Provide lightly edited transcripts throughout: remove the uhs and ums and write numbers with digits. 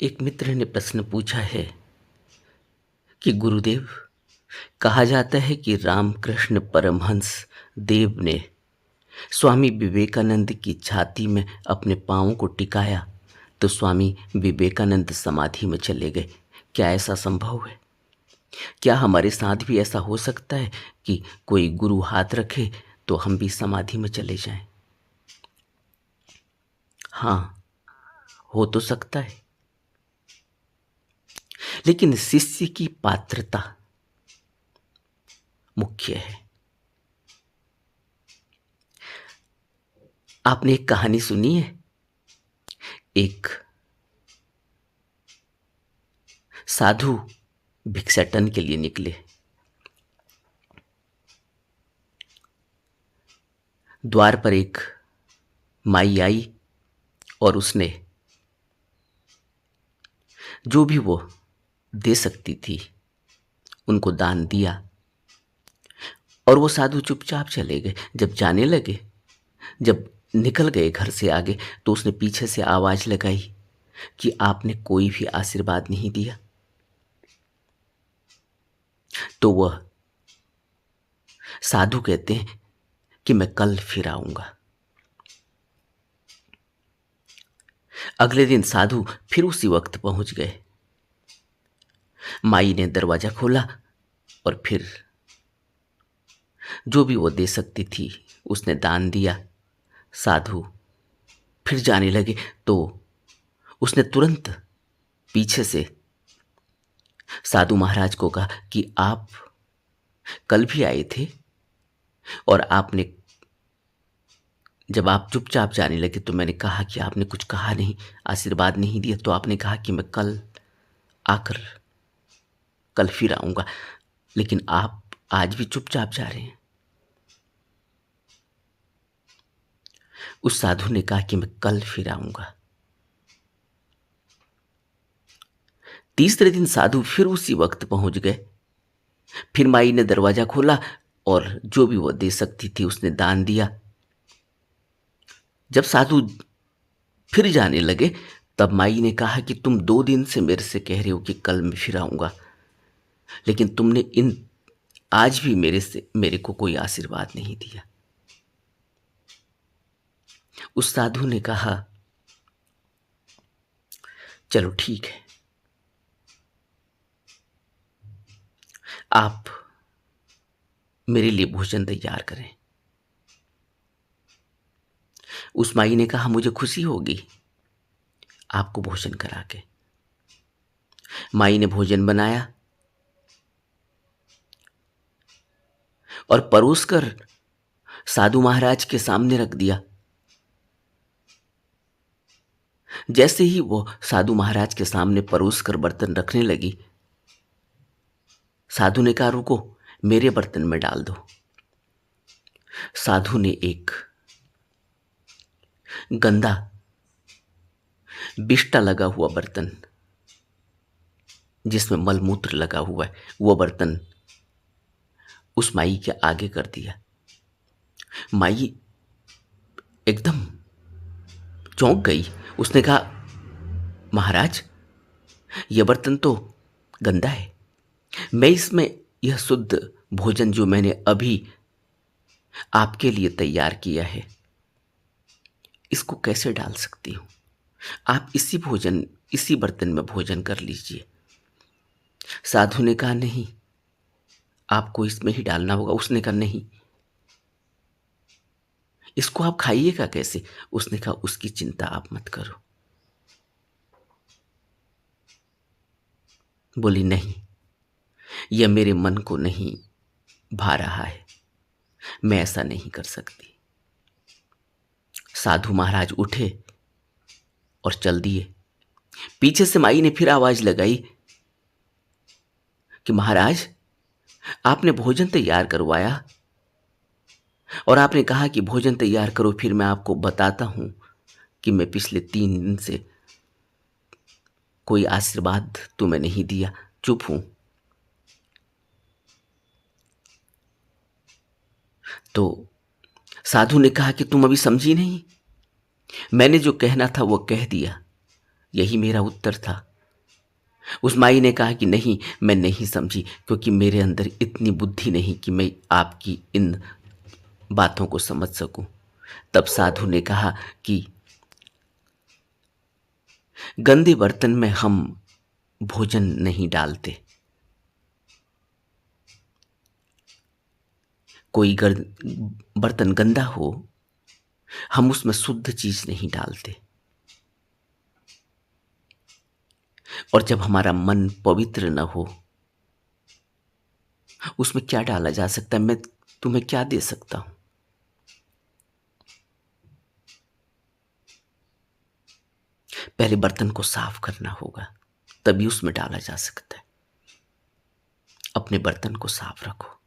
एक मित्र ने प्रश्न पूछा है कि गुरुदेव, कहा जाता है कि रामकृष्ण परमहंस देव ने स्वामी विवेकानंद की छाती में अपने पाँवों को टिकाया तो स्वामी विवेकानंद समाधि में चले गए। क्या ऐसा संभव है? क्या हमारे साथ भी ऐसा हो सकता है कि कोई गुरु हाथ रखे तो हम भी समाधि में चले जाएं? हाँ, हो तो सकता है, लेकिन शिष्य की पात्रता मुख्य है। आपने एक कहानी सुनी है? एक साधु भिक्षाटन के लिए निकले। द्वार पर एक माई आई और उसने जो भी वो दे सकती थी उनको दान दिया और वो साधु चुपचाप चले गए। जब जाने लगे, जब निकल गए घर से आगे, तो उसने पीछे से आवाज लगाई कि आपने कोई भी आशीर्वाद नहीं दिया। तो वह साधु कहते हैं कि मैं कल फिर आऊंगा। अगले दिन साधु फिर उसी वक्त पहुंच गए। माई ने दरवाजा खोला और फिर जो भी वो दे सकती थी उसने दान दिया। साधु फिर जाने लगे तो उसने तुरंत पीछे से साधु महाराज को कहा कि आप कल भी आए थे और आपने, जब आप चुपचाप जाने लगे तो मैंने कहा कि आपने कुछ कहा नहीं, आशीर्वाद नहीं दिया, तो आपने कहा कि मैं कल आकर कल फिर आऊंगा, लेकिन आप आज भी चुपचाप जा रहे हैं। उस साधु ने कहा कि मैं कल फिर आऊंगा। तीसरे दिन साधु फिर उसी वक्त पहुंच गए। फिर माई ने दरवाजा खोला और जो भी वो दे सकती थी उसने दान दिया। जब साधु फिर जाने लगे तब माई ने कहा कि तुम 2 दिन से मेरे से कह रहे हो कि कल मैं फिर आऊंगा, लेकिन तुमने इन आज भी मेरे को कोई आशीर्वाद नहीं दिया। उस साधु ने कहा, चलो ठीक है, आप मेरे लिए भोजन तैयार करें। उस माई ने कहा, मुझे खुशी होगी आपको भोजन करा के। माई ने भोजन बनाया और परोस कर साधु महाराज के सामने रख दिया। जैसे ही वो साधु महाराज के सामने परोस कर बर्तन रखने लगी, साधु ने कहा, रुको, मेरे बर्तन में डाल दो। साधु ने एक गंदा बिष्टा लगा हुआ बर्तन, जिसमें मलमूत्र लगा हुआ है, वो बर्तन उस माई के आगे कर दिया। माई एकदम चौंक गई। उसने कहा, महाराज, यह बर्तन तो गंदा है, मैं इसमें यह शुद्ध भोजन जो मैंने अभी आपके लिए तैयार किया है, इसको कैसे डाल सकती हूं? आप इसी बर्तन में भोजन कर लीजिए। साधु ने कहा, नहीं, आपको इसमें ही डालना होगा। उसने कहा, नहीं, इसको आप खाइएगा कैसे? उसने कहा, उसकी चिंता आप मत करो। बोली, नहीं, यह मेरे मन को नहीं भा रहा है, मैं ऐसा नहीं कर सकती। साधु महाराज उठे और चल दिए। पीछे से माई ने फिर आवाज लगाई कि महाराज, आपने भोजन तैयार करवाया और आपने कहा कि भोजन तैयार करो, फिर मैं आपको बताता हूं कि मैं पिछले 3 दिन से कोई आशीर्वाद तुम्हें नहीं दिया, चुप हूं। तो साधु ने कहा कि तुम अभी समझी नहीं, मैंने जो कहना था वो कह दिया, यही मेरा उत्तर था। उस माई ने कहा कि नहीं, मैं नहीं समझी, क्योंकि मेरे अंदर इतनी बुद्धि नहीं कि मैं आपकी इन बातों को समझ सकूं। तब साधु ने कहा कि गंदे बर्तन में हम भोजन नहीं डालते। कोई बर्तन गंदा हो, हम उसमें शुद्ध चीज नहीं डालते। और जब हमारा मन पवित्र न हो, उसमें क्या डाला जा सकता है? मैं तुम्हें क्या दे सकता हूं? पहले बर्तन को साफ करना होगा, तभी उसमें डाला जा सकता है। अपने बर्तन को साफ रखो।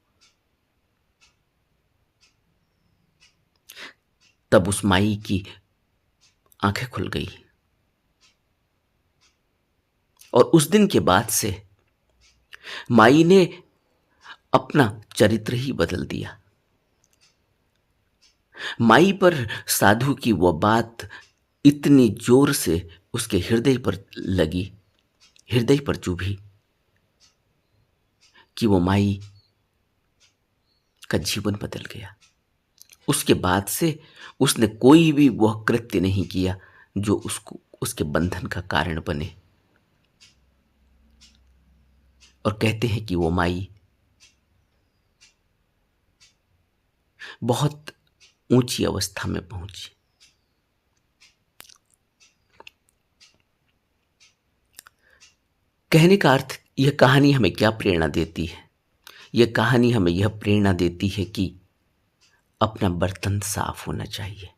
तब उस माई की आंखें खुल गई, और उस दिन के बाद से माई ने अपना चरित्र ही बदल दिया। माई पर साधु की वह बात इतनी जोर से उसके हृदय पर लगी, हृदय पर चुभी, कि वो माई का जीवन बदल गया। उसके बाद से उसने कोई भी वह कृत्य नहीं किया जो उसको उसके बंधन का कारण बने। और कहते हैं कि वो माई बहुत ऊंची अवस्था में पहुंची। कहने का अर्थ, यह कहानी हमें क्या प्रेरणा देती है? यह कहानी हमें यह प्रेरणा देती है कि अपना बर्तन साफ होना चाहिए।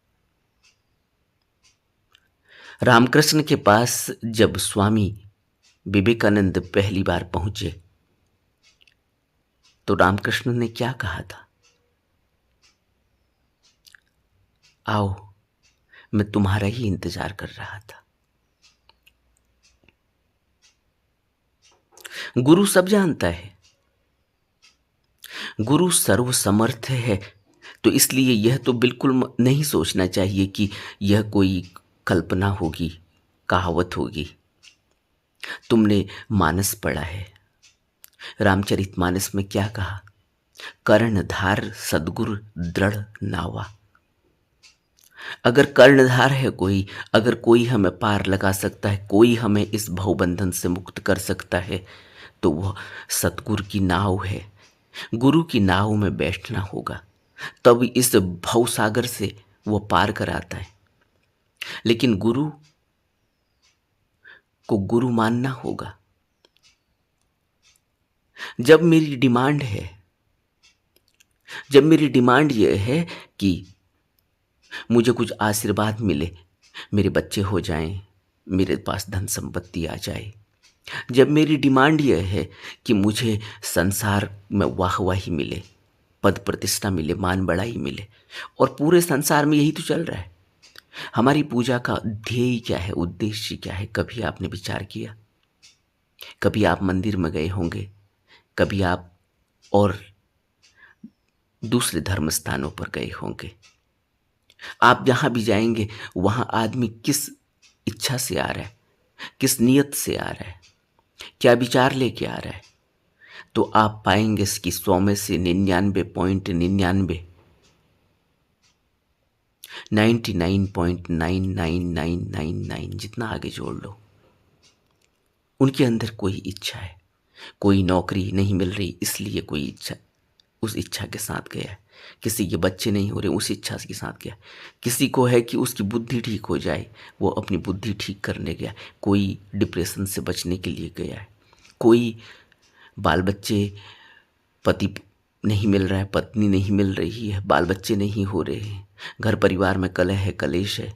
रामकृष्ण के पास जब स्वामी विवेकानंद पहली बार पहुंचे, तो रामकृष्ण ने क्या कहा था? आओ, मैं तुम्हारा ही इंतजार कर रहा था। गुरु सब जानता है, गुरु सर्वसमर्थ है। तो इसलिए यह तो बिल्कुल नहीं सोचना चाहिए कि यह कोई कल्पना होगी, कहावत होगी। तुमने मानस पढ़ा है, रामचरितमानस में क्या कहा? कर्णधार सद्गुरु दृढ़ नावा। अगर कर्णधार है कोई, अगर कोई हमें पार लगा सकता है, कोई हमें इस भवबंधन से मुक्त कर सकता है, तो वह सतगुरु की नाव है। गुरु की नाव में बैठना होगा, तब इस भवसागर से वो पार कराता है। लेकिन गुरु को गुरु मानना होगा। जब मेरी डिमांड है, जब मेरी डिमांड यह है कि मुझे कुछ आशीर्वाद मिले, मेरे बच्चे हो जाएं, मेरे पास धन संपत्ति आ जाए, जब मेरी डिमांड यह है कि मुझे संसार में वाहवाही मिले, पद प्रतिष्ठा मिले, मान बढ़ाई मिले, और पूरे संसार में यही तो चल रहा है। हमारी पूजा का ध्येय क्या है, उद्देश्य क्या है? कभी आपने विचार किया? कभी आप मंदिर में गए होंगे, कभी आप और दूसरे धर्म स्थानों पर गए होंगे। आप जहां भी जाएंगे, वहां आदमी किस इच्छा से आ रहा है, किस नियत से आ रहा है, क्या विचार लेके आ रहा है? तो आप पाएंगे इसकी 100 में से 99.99, 99.99999 जितना आगे जोड़ लो, उनके अंदर कोई इच्छा है। कोई नौकरी नहीं मिल रही, इसलिए कोई इच्छा, उस इच्छा के साथ गया है। किसी के बच्चे नहीं हो रहे, उस इच्छा के साथ गया। किसी को है कि उसकी बुद्धि ठीक हो जाए, वो अपनी बुद्धि ठीक करने गया। कोई डिप्रेशन से बचने के लिए गया है। कोई बाल बच्चे, पति नहीं मिल रहा है, पत्नी नहीं मिल रही है, बाल बच्चे नहीं हो रहे हैं, घर परिवार में कलह है, कलेश है,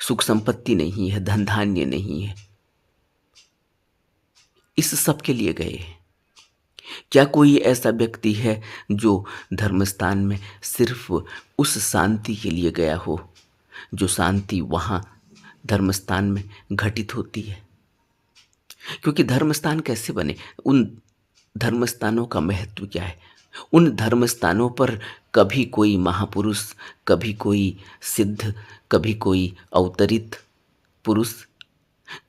सुख संपत्ति नहीं है, धन धान्य नहीं है, इस सब के लिए गए हैं। क्या कोई ऐसा व्यक्ति है जो धर्मस्थान में सिर्फ उस शांति के लिए गया हो, जो शांति वहाँ धर्मस्थान में घटित होती है? क्योंकि धर्मस्थान कैसे बने, उन धर्मस्थानों का महत्व क्या है? उन धर्मस्थानों पर कभी कोई महापुरुष, कभी कोई सिद्ध, कभी कोई अवतरित पुरुष,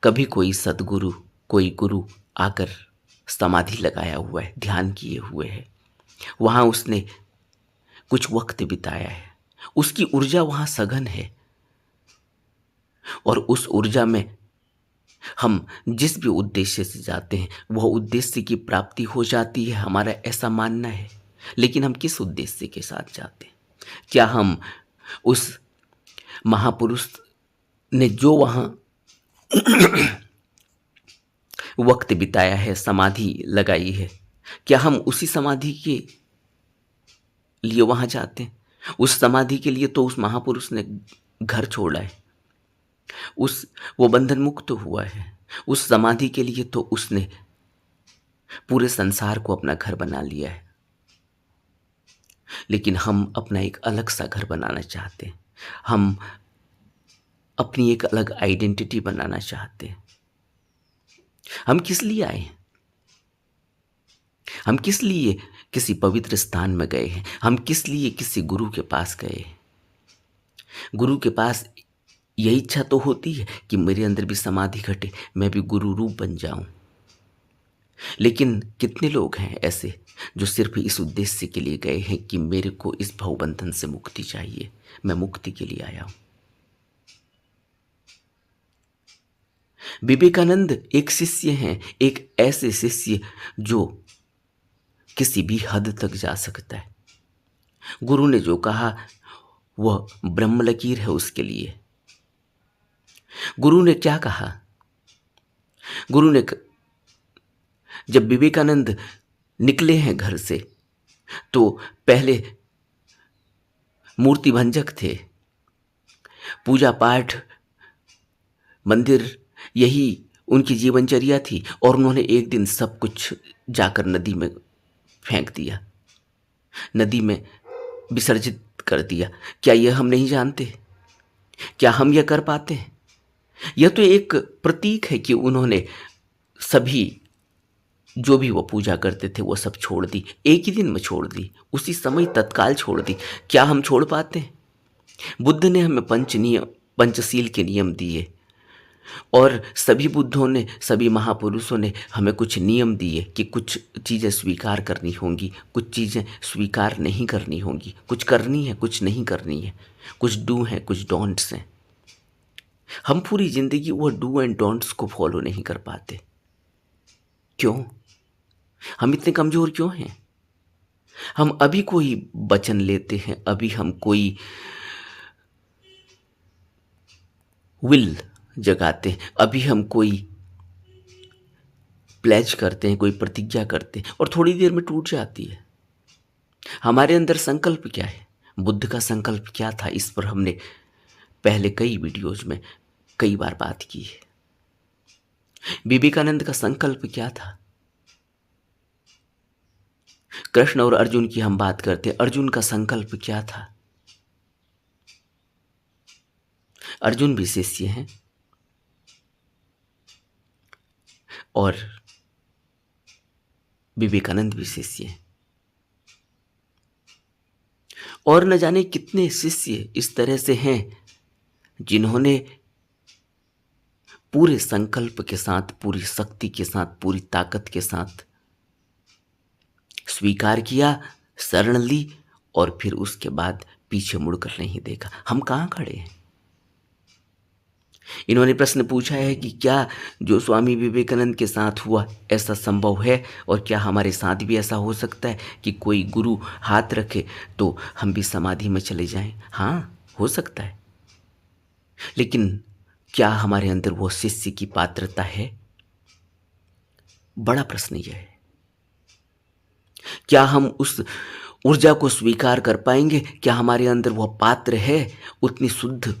कभी कोई सद्गुरु कोई गुरु आकर समाधि लगाया हुआ है, ध्यान किए हुए है, वहाँ उसने कुछ वक्त बिताया है, उसकी ऊर्जा वहाँ सघन है और उस ऊर्जा में हम जिस भी उद्देश्य से जाते हैं वह उद्देश्य की प्राप्ति हो जाती है, हमारा ऐसा मानना है। लेकिन हम किस उद्देश्य के साथ जाते हैं? क्या हम उस महापुरुष ने जो वहाँ वक्त बिताया है, समाधि लगाई है, क्या हम उसी समाधि के लिए वहाँ जाते हैं? उस समाधि के लिए तो उस महापुरुष ने घर छोड़ा है, वो बंधन मुक्त हुआ है। उस समाधि के लिए तो उसने पूरे संसार को अपना घर बना लिया है। लेकिन हम अपना एक अलग सा घर बनाना चाहते हैं, हम अपनी एक अलग आइडेंटिटी बनाना चाहते हैं। हम किस लिए आए हैं? हम किस लिए किसी पवित्र स्थान में गए हैं? हम किस लिए किसी गुरु के पास गए हैं? गुरु के पास यही इच्छा तो होती है कि मेरे अंदर भी समाधि घटे, मैं भी गुरु रूप बन जाऊं। लेकिन कितने लोग हैं ऐसे जो सिर्फ इस उद्देश्य के लिए गए हैं कि मेरे को इस भवबंधन से मुक्ति चाहिए, मैं मुक्ति के लिए आया हूं। विवेकानंद एक शिष्य हैं, एक ऐसे शिष्य जो किसी भी हद तक जा सकता है। गुरु ने जो कहा वह ब्रह्म लकीर है उसके लिए। गुरु ने क्या कहा? गुरु ने जब विवेकानंद निकले हैं घर से तो पहले मूर्ति भंजक थे, पूजा पाठ, मंदिर, यही उनकी जीवनचर्या थी और उन्होंने एक दिन सब कुछ जाकर नदी में फेंक दिया, नदी में विसर्जित कर दिया। क्या यह हम नहीं जानते? क्या हम यह कर पाते हैं? यह तो एक प्रतीक है कि उन्होंने सभी जो भी वो पूजा करते थे वो सब छोड़ दी, एक ही दिन में छोड़ दी, उसी समय तत्काल छोड़ दी। क्या हम छोड़ पाते हैं? बुद्ध ने हमें पंचशील के नियम दिए और सभी बुद्धों ने, सभी महापुरुषों ने हमें कुछ नियम दिए कि कुछ चीज़ें स्वीकार करनी होंगी, कुछ चीज़ें स्वीकार नहीं करनी होंगी, कुछ करनी है, कुछ नहीं करनी है, कुछ डू हैं, कुछ डोंट्स हैं। हम पूरी जिंदगी वो डू एंड डोंट्स को फॉलो नहीं कर पाते। क्यों? हम इतने कमज़ोर क्यों हैं? हम अभी कोई वचन लेते हैं, अभी हम कोई विल जगाते हैं, अभी हम कोई प्लेज करते हैं, कोई प्रतिज्ञा करते हैं और थोड़ी देर में टूट जाती है। हमारे अंदर संकल्प क्या है? बुद्ध का संकल्प क्या था? इस पर हमने पहले कई वीडियोज में कई बार बात की है। विवेकानंद का संकल्प क्या था? कृष्ण और अर्जुन की हम बात करते हैं, अर्जुन का संकल्प क्या था? अर्जुन भी शिष्य हैं और विवेकानंद भी शिष्य हैं और न जाने कितने शिष्य इस तरह से हैं जिन्होंने पूरे संकल्प के साथ, पूरी शक्ति के साथ, पूरी ताकत के साथ स्वीकार किया, शरण ली और फिर उसके बाद पीछे मुड़कर नहीं देखा। हम कहाँ खड़े हैं? इन्होंने प्रश्न पूछा है कि क्या जो स्वामी विवेकानंद के साथ हुआ ऐसा संभव है और क्या हमारे साथ भी ऐसा हो सकता है कि कोई गुरु हाथ रखे तो हम भी समाधि में चले जाएं? हाँ, हो सकता है। लेकिन क्या हमारे अंदर वो शिष्य की पात्रता है? बड़ा प्रश्न यह है। क्या हम उस ऊर्जा को स्वीकार कर पाएंगे? क्या हमारे अंदर वह पात्र है? उतनी शुद्ध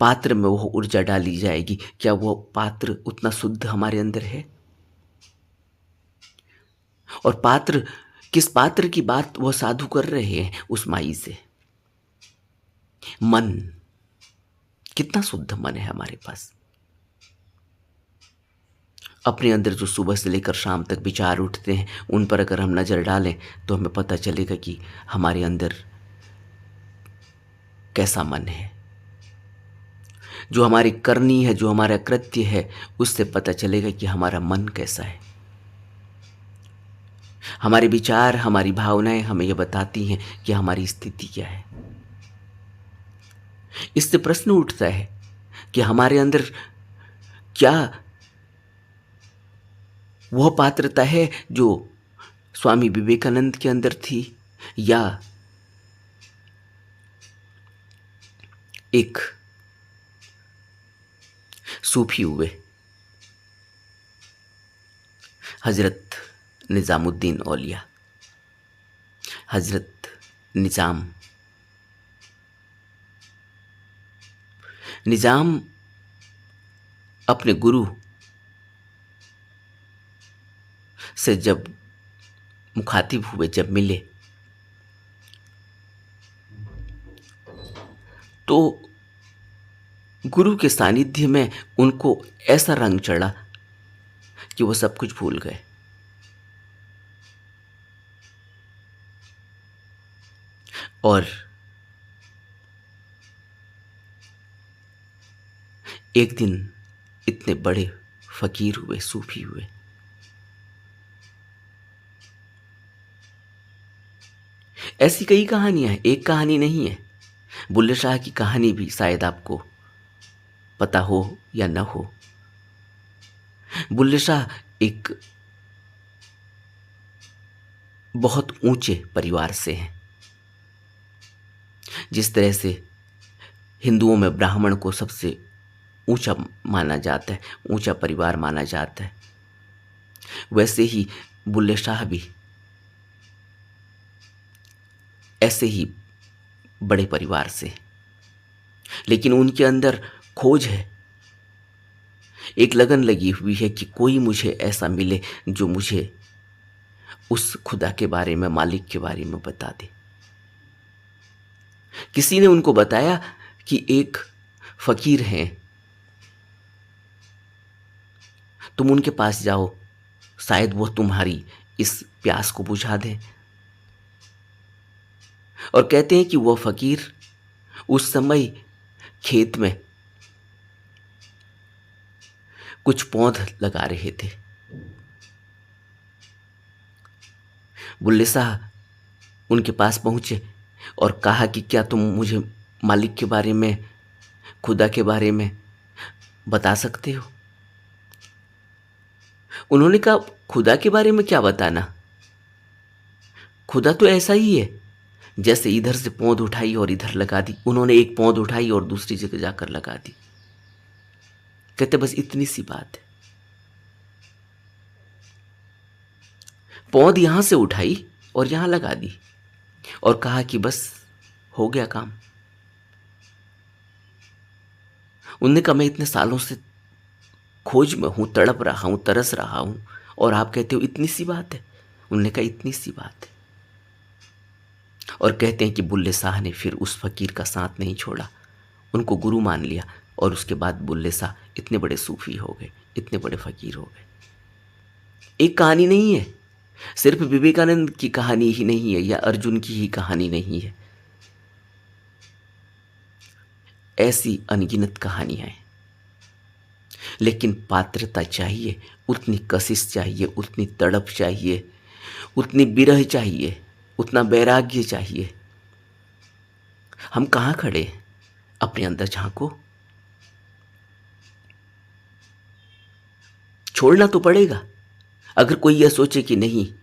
पात्र में वह ऊर्जा डाली जाएगी, क्या वह पात्र उतना शुद्ध हमारे अंदर है? और पात्र, किस पात्र की बात वह साधु कर रहे हैं उस माई से? मन, कितना शुद्ध मन है हमारे पास? अपने अंदर जो सुबह से लेकर शाम तक विचार उठते हैं उन पर अगर हम नज़र डालें तो हमें पता चलेगा कि हमारे अंदर कैसा मन है। जो हमारी करनी है, जो हमारा कृत्य है, उससे पता चलेगा कि हमारा मन कैसा है। हमारे विचार, हमारी भावनाएं हमें यह बताती हैं कि हमारी स्थिति क्या है। इससे प्रश्न उठता है कि हमारे अंदर क्या वह पात्रता है जो स्वामी विवेकानंद के अंदर थी, या एक सूफी हुए हजरत निजामुद्दीन औलिया, हजरत निजाम। निजाम अपने गुरु से जब मुखातिब हुए, जब मिले, तो गुरु के सानिध्य में उनको ऐसा रंग चढ़ा कि वो सब कुछ भूल गए। और एक दिन इतने बड़े फकीर हुए, सूफी हुए। ऐसी कई कहानियां हैं, एक कहानी नहीं है। बुल्ले शाह की कहानी भी शायद आपको पता हो या न हो। बुल्ले शाह एक बहुत ऊंचे परिवार से हैं। जिस तरह से हिंदुओं में ब्राह्मण को सबसे ऊंचा माना जाता है, ऊंचा परिवार माना जाता है, वैसे ही बुल्ले शाह भी ऐसे ही बड़े परिवार से। लेकिन उनके अंदर खोज है, एक लगन लगी हुई है कि कोई मुझे ऐसा मिले जो मुझे उस खुदा के बारे में, मालिक के बारे में बता दे। किसी ने उनको बताया कि एक फकीर हैं, तुम उनके पास जाओ, शायद वो तुम्हारी इस प्यास को बुझा दें। और कहते हैं कि वह फकीर उस समय खेत में कुछ पौध लगा रहे थे। बुल्ले शाह उनके पास पहुंचे और कहा कि क्या तुम मुझे मालिक के बारे में, खुदा के बारे में बता सकते हो? उन्होंने कहा, खुदा के बारे में क्या बताना, खुदा तो ऐसा ही है जैसे इधर से पौध उठाई और इधर लगा दी। उन्होंने एक पौध उठाई और दूसरी जगह जाकर लगा दी। कहते बस इतनी सी बात है। पौध यहां से उठाई और यहां लगा दी और कहा कि बस हो गया काम। उनने कहा, मैं इतने सालों से खोज में हूं, तड़प रहा हूं, तरस रहा हूं, और आप कहते हो इतनी सी बात है। उन्होंने कहा, इतनी सी बात है। और कहते हैं कि बुल्ले शाह ने फिर उस फकीर का साथ नहीं छोड़ा, उनको गुरु मान लिया। और उसके बाद बुल्ले शाह इतने बड़े सूफी हो गए, इतने बड़े फकीर हो गए। एक कहानी नहीं है, सिर्फ विवेकानंद की कहानी ही नहीं है या अर्जुन की ही कहानी नहीं है, ऐसी अनगिनत कहानियां हैं। लेकिन पात्रता चाहिए, उतनी कशिश चाहिए, उतनी तड़प चाहिए, उतनी विरह चाहिए, उतना वैराग्य चाहिए। हम कहाँ खड़े हैं? अपने अंदर झांको। छोड़ना तो पड़ेगा। अगर कोई यह सोचे कि नहीं,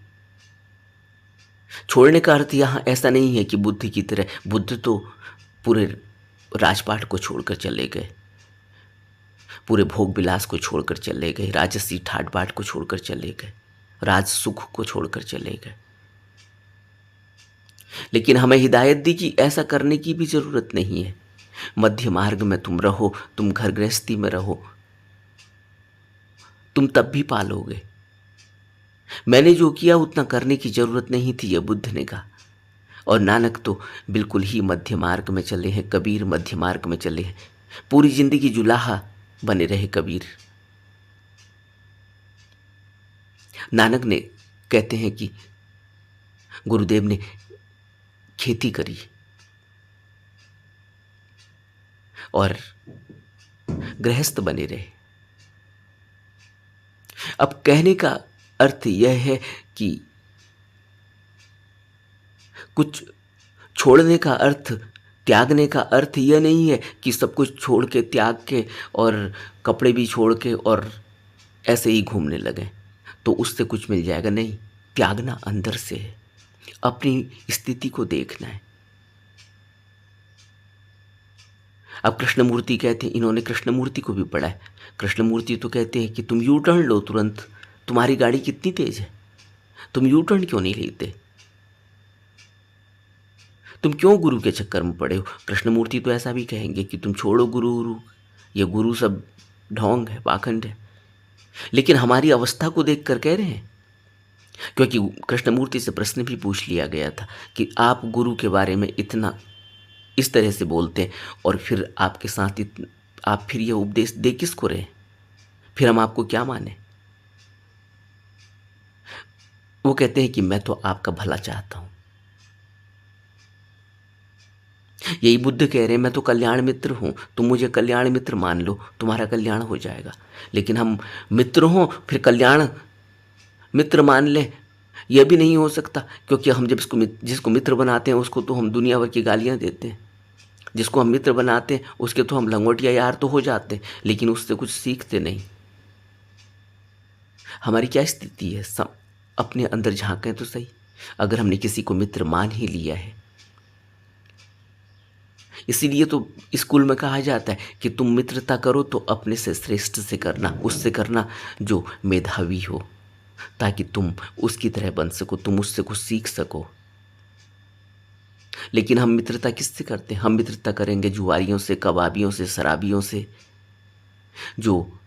छोड़ने का अर्थ यहां ऐसा नहीं है कि बुद्ध की तरह, बुद्ध तो पूरे राजपाट को छोड़कर चले गए, पूरे भोग विलास को छोड़कर चले गए, राजसी ठाट बाट को छोड़कर चले गए, राज सुख को छोड़कर चले गए। लेकिन हमें हिदायत दी कि ऐसा करने की भी जरूरत नहीं है। मध्य मार्ग में तुम रहो, तुम घर गृहस्थी में रहो, तुम तब भी पालोगे। मैंने जो किया उतना करने की जरूरत नहीं थी, यह बुद्ध ने कहा। और नानक तो बिल्कुल ही मध्य मार्ग में चले हैं, कबीर मध्य मार्ग में चले हैं। पूरी जिंदगी जुलाहा बने रहे कबीर। नानक ने, कहते हैं कि गुरुदेव ने खेती करी और गृहस्थ बने रहे। अब कहने का अर्थ यह है कि कुछ छोड़ने का अर्थ, त्यागने का अर्थ यह नहीं है कि सब कुछ छोड़ के, त्याग के और कपड़े भी छोड़ के और ऐसे ही घूमने लगे तो उससे कुछ मिल जाएगा। नहीं, त्यागना अंदर से है, अपनी स्थिति को देखना है। अब कृष्णमूर्ति कहते हैं, इन्होंने कृष्णमूर्ति को भी पढ़ा है। कृष्णमूर्ति तो कहते हैं कि तुम यू टर्न लो तुरंत, तुम्हारी गाड़ी कितनी तेज है, तुम यू टर्न क्यों नहीं लेते, तुम क्यों गुरु के चक्कर में पड़े हो। कृष्णमूर्ति तो ऐसा भी कहेंगे कि तुम छोड़ो गुरु गुरु, ये गुरु सब ढोंग है, पाखंड है। लेकिन हमारी अवस्था को देख कर कह रहे हैं, क्योंकि कृष्णमूर्ति से प्रश्न भी पूछ लिया गया था कि आप गुरु के बारे में इतना इस तरह से बोलते हैं और फिर आपके साथ आप फिर यह उपदेश दे किसको रहे, फिर हम आपको क्या माने। वो कहते हैं कि मैं तो आपका भला चाहता हूं। यही बुद्ध कह रहे हैं, मैं तो कल्याण मित्र हूं, तुम मुझे कल्याण मित्र मान लो, तुम्हारा कल्याण हो जाएगा। लेकिन हम मित्र हों फिर कल्याण मित्र मान लें, यह भी नहीं हो सकता, क्योंकि हम जब जिसको मित्र बनाते हैं उसको तो हम दुनिया भर की गालियां देते हैं। जिसको हम मित्र बनाते हैं उसके तो हम लंगोटिया यार तो हो जाते हैं, लेकिन उससे कुछ सीखते नहीं। हमारी क्या स्थिति है, सब अपने अंदर झांकें तो सही। अगर हमने किसी को मित्र मान ही लिया है, इसीलिए तो स्कूल में कहा जाता है कि तुम मित्रता करो तो अपने से श्रेष्ठ से करना, उससे करना जो मेधावी हो, ताकि तुम उसकी तरह बन सको, तुम उससे कुछ सीख सको। लेकिन हम मित्रता किससे करते हैं? हम मित्रता करेंगे जुआरियों से, कबाबियों से, शराबियों से, जो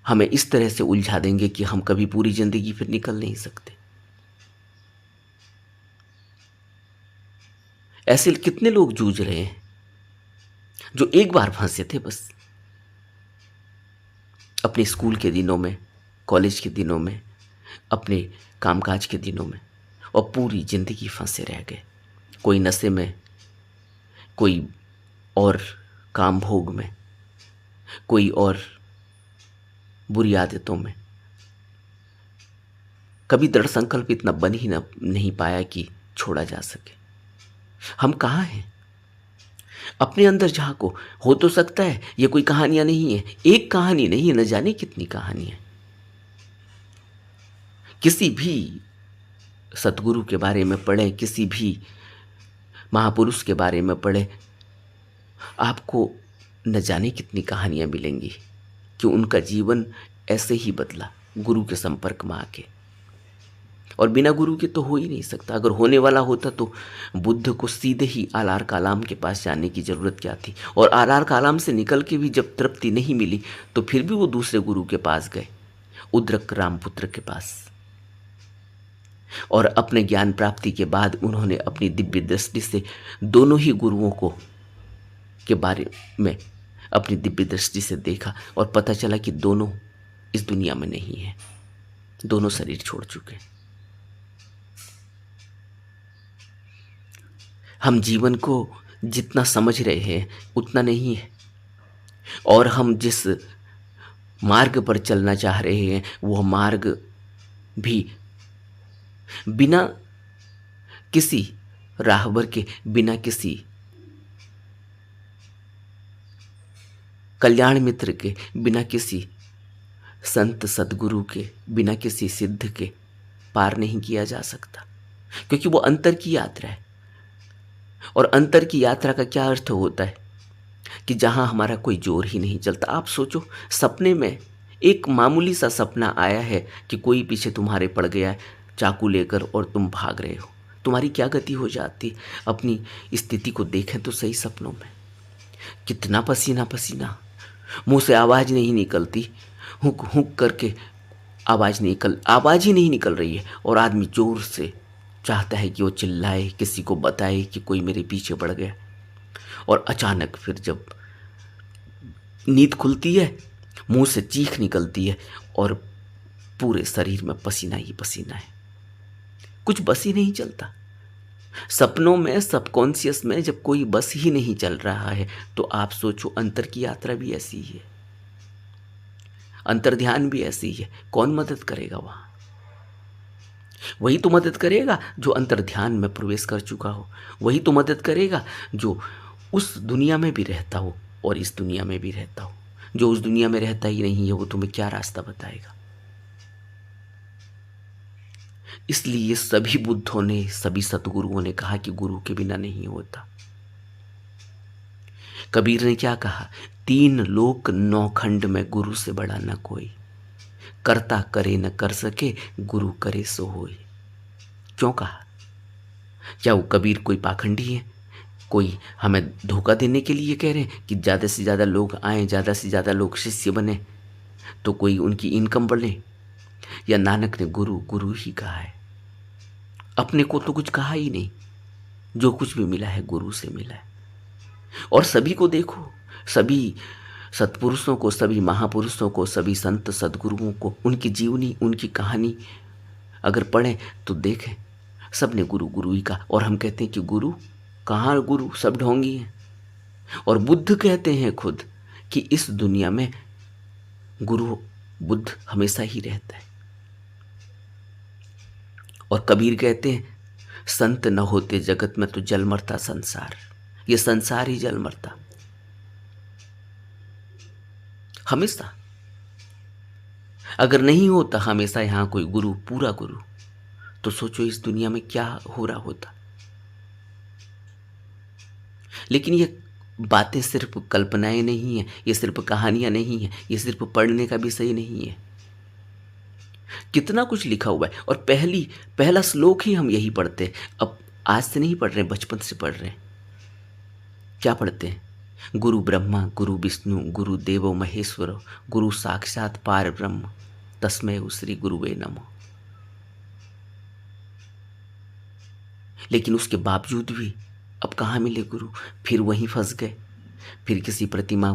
हमें इस तरह से उलझा देंगे कि हम कभी पूरी जिंदगी फिर निकल नहीं सकते। ऐसे कितने लोग जूझ रहे हैं जो एक बार फंसे थे बस, अपने स्कूल के दिनों में, कॉलेज के दिनों में, अपने कामकाज के दिनों में, और पूरी जिंदगी फंसे रह गए। कोई नशे में, कोई और काम भोग में, कोई और बुरी आदतों में। कभी दृढ़ संकल्प इतना बन ही नहीं पाया कि छोड़ा जा सके। हम कहाँ हैं? अपने अंदर झांको। हो तो सकता है ये कोई कहानियां नहीं है, एक कहानी नहीं है, न जाने कितनी कहानियां। किसी भी सतगुरु के बारे में पढ़े, किसी भी महापुरुष के बारे में पढ़े, आपको न जाने कितनी कहानियां मिलेंगी कि उनका जीवन ऐसे ही बदला गुरु के संपर्क में आके। और बिना गुरु के तो हो ही नहीं सकता। अगर होने वाला होता तो बुद्ध को सीधे ही आलार कालाम के पास जाने की ज़रूरत क्या थी। और आलार कालाम से निकल के भी जब तृप्ति नहीं मिली तो फिर भी वो दूसरे गुरु के पास गए, उद्रक रामपुत्र के पास। और अपने ज्ञान प्राप्ति के बाद उन्होंने अपनी दिव्य दृष्टि से दोनों ही गुरुओं को के बारे में अपनी दिव्य दृष्टि से देखा और पता चला कि दोनों इस दुनिया में नहीं है, दोनों शरीर छोड़ चुके। हम जीवन को जितना समझ रहे हैं उतना नहीं है, और हम जिस मार्ग पर चलना चाह रहे हैं वह मार्ग भी बिना किसी राहबर के, बिना किसी कल्याण मित्र के, बिना किसी संत सदगुरु के, बिना किसी सिद्ध के पार नहीं किया जा सकता, क्योंकि वो अंतर की यात्रा है। और अंतर की यात्रा का क्या अर्थ होता है कि जहां हमारा कोई जोर ही नहीं चलता। आप सोचो, सपने में एक मामूली सा सपना आया है कि कोई पीछे तुम्हारे पड़ गया है चाकू लेकर और तुम भाग रहे हो, तुम्हारी क्या गति हो जाती। अपनी स्थिति को देखें तो सही, सपनों में कितना पसीना पसीना, मुंह से आवाज़ नहीं निकलती, हुक हुक करके आवाज़ ही नहीं निकल रही है, और आदमी जोर से चाहता है कि वो चिल्लाए, किसी को बताए कि कोई मेरे पीछे पड़ गया। और अचानक फिर जब नींद खुलती है, मुंह से चीख निकलती है और पूरे शरीर में पसीना ही पसीना है, कुछ बस ही नहीं चलता। सपनों में, सबकॉन्शियस में जब कोई बस ही नहीं चल रहा है, तो आप सोचो अंतर की यात्रा भी ऐसी ही है, अंतर्ध्यान भी ऐसी ही है। कौन मदद करेगा वहाँ? वही तो मदद करेगा जो अंतर्ध्यान में प्रवेश कर चुका हो, वही तो मदद करेगा जो उस दुनिया में भी रहता हो और इस दुनिया में भी रहता हो। जो उस दुनिया में रहता ही नहीं है, वो तुम्हें क्या रास्ता बताएगा? इसलिए सभी बुद्धों ने, सभी सतगुरुओं ने कहा कि गुरु के बिना नहीं होता। कबीर ने क्या कहा? 3 लोक 9 खंड में गुरु से बड़ा न कोई, करता करे न कर सके, गुरु करे सो होय। क्यों कहा? क्या वो कबीर कोई पाखंडी है? कोई हमें धोखा देने के लिए कह रहे हैं कि ज़्यादा से ज़्यादा लोग आएँ, ज़्यादा से ज़्यादा लोग शिष्य बने तो कोई उनकी इनकम बढ़े? या नानक ने गुरु गुरु ही कहा है, अपने को तो कुछ कहा ही नहीं। जो कुछ भी मिला है गुरु से मिला है। और सभी को देखो, सभी सत्पुरुषों को, सभी महापुरुषों को, सभी संत सद्गुरुओं को, उनकी जीवनी, उनकी कहानी अगर पढ़ें तो देखें, सब ने गुरु गुरु ही कहा। और हम कहते हैं कि गुरु कहाँ? गुरु सब ढोंगी हैं। और बुद्ध कहते हैं खुद कि इस दुनिया में गुरु बुद्ध हमेशा ही रहता है। और कबीर कहते हैं संत न होते जगत में तो जल मरता संसार। ये संसार ही जल मरता हमेशा। अगर नहीं होता हमेशा यहाँ कोई गुरु, पूरा गुरु, तो सोचो इस दुनिया में क्या हो रहा होता। लेकिन ये बातें सिर्फ कल्पनाएं नहीं है, ये सिर्फ कहानियां नहीं है, ये सिर्फ पढ़ने का विषय नहीं है। कितना कुछ लिखा हुआ है। और पहला श्लोक ही हम यही पढ़ते हैं। अब आज से नहीं पढ़ रहे, बचपन से पढ़ रहे हैं। क्या पढ़ते हैं? गुरु ब्रह्मा गुरु विष्णु गुरु देवो महेश्वरो गुरु साक्षात पार ब्रह्म तस्मै श्री गुरुवे नमः। लेकिन उसके बावजूद भी अब कहाँ मिले गुरु? फिर वहीं फंस गए, फिर किसी प्रतिमा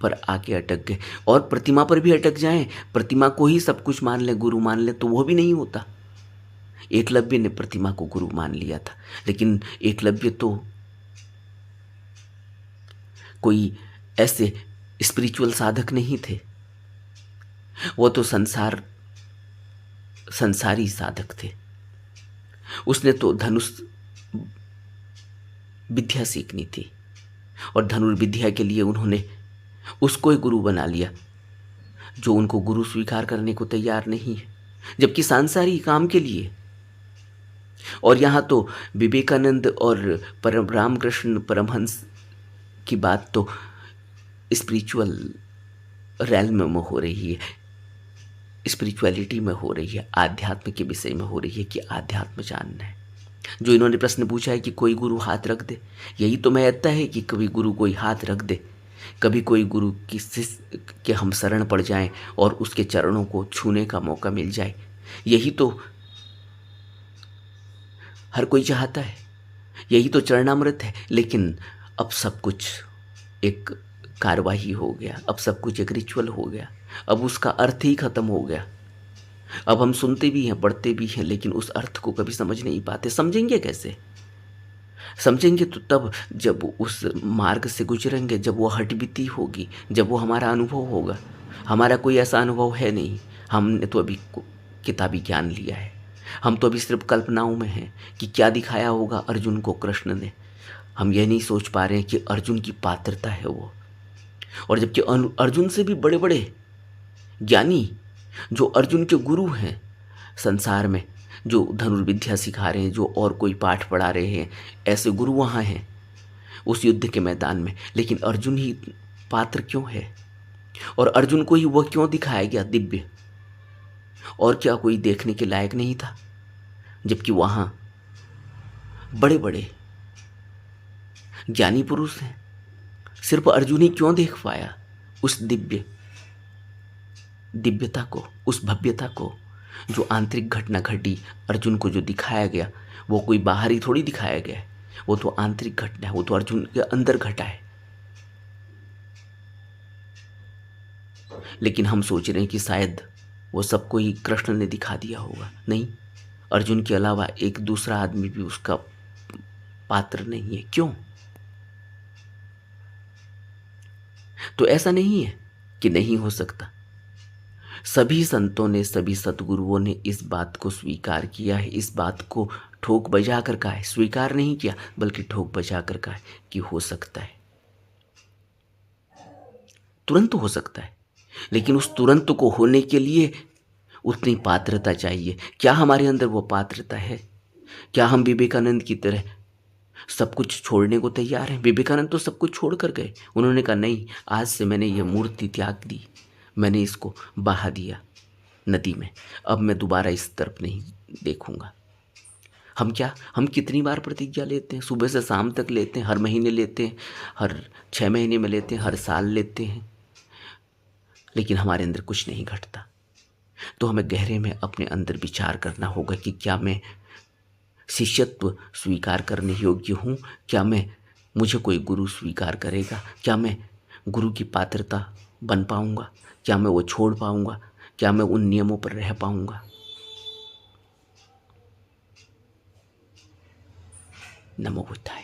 पर आके अटक गए। और प्रतिमा पर भी अटक जाएं, प्रतिमा को ही सब कुछ मान ले, गुरु मान ले, तो वो भी नहीं होता। एकलव्य ने प्रतिमा को गुरु मान लिया था, लेकिन एकलव्य तो कोई ऐसे स्पिरिचुअल साधक नहीं थे, वो तो संसारी साधक थे। उसने तो धनुष विद्या सीखनी थी और धनुर्विद्या के लिए उन्होंने उसको ही गुरु बना लिया, जो उनको गुरु स्वीकार करने को तैयार नहीं है, जबकि सांसारिक काम के लिए। और यहाँ तो विवेकानंद और रामकृष्ण परमहंस की बात तो स्पिरिचुअल रैल्म में हो रही है, स्पिरिचुअलिटी में हो रही है, आध्यात्म के विषय में हो रही है कि आध्यात्म जानना है। जो इन्होंने प्रश्न पूछा है कि कोई गुरु हाथ रख दे, यही तो महत्ता है कि कभी गुरु कोई हाथ रख दे, कभी कोई गुरु की शिष्य के हम शरण पड़ जाएं और उसके चरणों को छूने का मौका मिल जाए। यही तो हर कोई चाहता है, यही तो चरणामृत है। लेकिन अब सब कुछ एक कार्यवाही हो गया, अब सब कुछ एक रिचुअल हो गया, अब उसका अर्थ ही खत्म हो गया। अब हम सुनते भी हैं, पढ़ते भी हैं, लेकिन उस अर्थ को कभी समझ नहीं पाते। समझेंगे कैसे? समझेंगे तो तब जब उस मार्ग से गुजरेंगे, जब वो हटबीती होगी, जब वो हमारा अनुभव होगा। हमारा कोई ऐसा अनुभव है नहीं, हमने तो अभी किताबी ज्ञान लिया है। हम तो अभी सिर्फ कल्पनाओं में हैं कि क्या दिखाया होगा अर्जुन को कृष्ण ने। हम यह नहीं सोच पा रहे हैं कि अर्जुन की पात्रता है वो। और जबकि अर्जुन से भी बड़े बड़े ज्ञानी जो अर्जुन के गुरु हैं संसार में, जो धनुर्विद्या सिखा रहे हैं, जो और कोई पाठ पढ़ा रहे हैं, ऐसे गुरु वहाँ हैं उस युद्ध के मैदान में। लेकिन अर्जुन ही पात्र क्यों है? और अर्जुन को ही वह क्यों दिखाया गया दिव्य? और क्या कोई देखने के लायक नहीं था? जबकि वहाँ बड़े बड़े ज्ञानी पुरुष हैं, सिर्फ अर्जुन ही क्यों देख पाया उस दिव्यता को, उस भव्यता को? जो आंतरिक घटना घटी, अर्जुन को जो दिखाया गया, वो कोई बाहरी थोड़ी दिखाया गया है, वो तो आंतरिक घटना है, वो तो अर्जुन के अंदर घटा है। लेकिन हम सोच रहे हैं कि शायद वो सबको ही कृष्ण ने दिखा दिया होगा। नहीं, अर्जुन के अलावा एक दूसरा आदमी भी उसका पात्र नहीं है। क्यों? तो ऐसा नहीं है कि नहीं हो सकता। सभी संतों ने, सभी सतगुरुओं ने इस बात को स्वीकार किया है, इस बात को ठोक बजा कर कहा है। स्वीकार नहीं किया बल्कि ठोक बजा कर कहा है कि हो सकता है, तुरंत हो सकता है। लेकिन उस तुरंत को होने के लिए उतनी पात्रता चाहिए। क्या हमारे अंदर वो पात्रता है? क्या हम विवेकानंद की तरह सब कुछ छोड़ने को तैयार हैं? विवेकानंद तो सब कुछ छोड़ कर गए। उन्होंने कहा नहीं, आज से मैंने ये मूर्ति त्याग दी, मैंने इसको बहा दिया नदी में, अब मैं दोबारा इस तरफ नहीं देखूंगा। हम कितनी बार प्रतिज्ञा लेते हैं, सुबह से शाम तक लेते हैं, हर महीने लेते हैं, हर 6 महीने में लेते हैं, हर साल लेते हैं, लेकिन हमारे अंदर कुछ नहीं घटता। तो हमें गहरे में अपने अंदर विचार करना होगा कि क्या मैं शिष्यत्व स्वीकार करने योग्य हूँ? क्या मुझे कोई गुरु स्वीकार करेगा? क्या मैं गुरु की पात्रता बन पाऊंगा? क्या मैं वो छोड़ पाऊंगा? क्या मैं उन नियमों पर रह पाऊंगा? नमो बुद्धाय।